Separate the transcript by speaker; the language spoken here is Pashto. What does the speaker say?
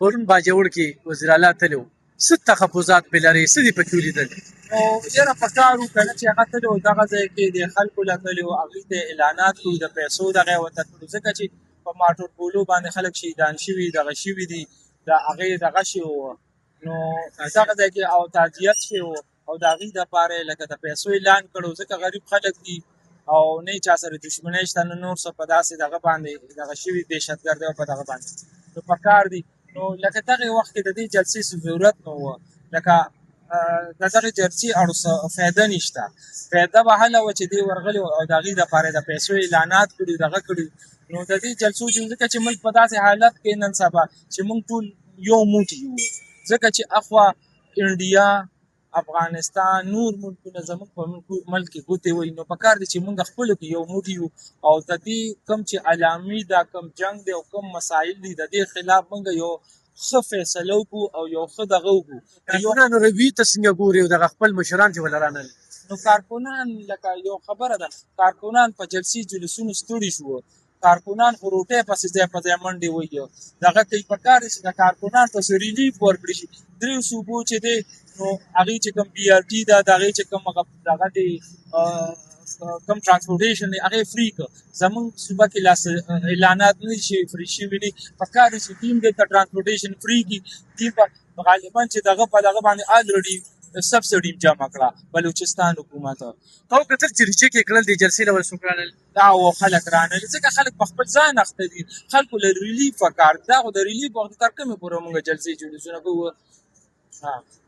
Speaker 1: پرون باجوړ کې وزیر اعلی تللی و، څه تحفظات پرې لرئ؟ څه دې پکې ولیدل؟
Speaker 2: نو یاره پکار وو که نه چې هغه تللی و دغه ځای کې د خلکو له تللی و، هغوی ته اعلانات کړو، د پیسو دغه یې ورته کړو، ځکه چې په ماټور پولو باندې خلک شهیدان شوي دغه شوي دي، د هغې دغه شوي وو، نو دغه ځای کې او تعزیت شوی وو او د هغوی دپاره یې لکه د پیسو اعلان کړو، ځکه غریب خلک دي او نه یې چا سره دشمنۍ شته، نه نور څه په داسې دغه باندې دغه شوي دهشتګرد او په دغه باندې نو پکار دي. نو لکه دغې وخت کې د دې جلسې څه ضرورت نه وه، لکه د دغې جلسې اړو څه فایده نشته، فایده به هله وه چې دوی ورغلي او د هغې دپاره د پیسو اعلانات کړي دغه کړي. نو د دې جلسو ځکه چې ملک په داسې حالت کې نن سبا چې موږ ټول یو موټی یو، ځکه چې اخوا انډیا افغانستان نور ملکونه زموږ په ملک کې ګوتې وهي، نو پکار دي چې موږ خپلو کې یو موټی یو او د دې کوم چې علامي دا کوم جنګ دی او کوم مسایل دي د دې خلاف موږ یو ښه فیصله وکړو او یو ښه دغه وکړو.
Speaker 1: کارکونانو روي ته څنګه ګوري او دغه خپل مشران چې ولې رانغلل؟
Speaker 2: نو کارکونان لکه یو خبره ده، کارکونان په جلسې جلوسونو ستړي شو، کارکونان خو روټۍ پسې ځای په ځای منډې وهي، دغه ته یې پکار دی چې د کارکونانو ته څه ریلیف ورکړي شي. دریو صوبو چې دی نو هغې چې کوم بي آر ټي ده د هغې چې کوم دغه دی کوم ټرانسپورټیشن دی هغې فری کړه. زموږ صوبه کې لاس اعلانات نه دي شوي فری شوي دي، پکار دی چې ټیم دلته ټرانسپورټیشن فری کړي. ټیم به غالبا چې دغه په دغه باندې الریډي سبسډي جمع کړه بلوچستان حکومت.
Speaker 1: تا وکتل چې ریچک یې کړل دې جلسې له ول څوک رانغلل؟
Speaker 2: دا و خلک رانغلل، ځکه خلک په خپل ځان اخته دي، خلکو له ریلیف پکار دا خو د ریلیف وخت تر کومې پورې موږ جلسې جلوسونه کوو.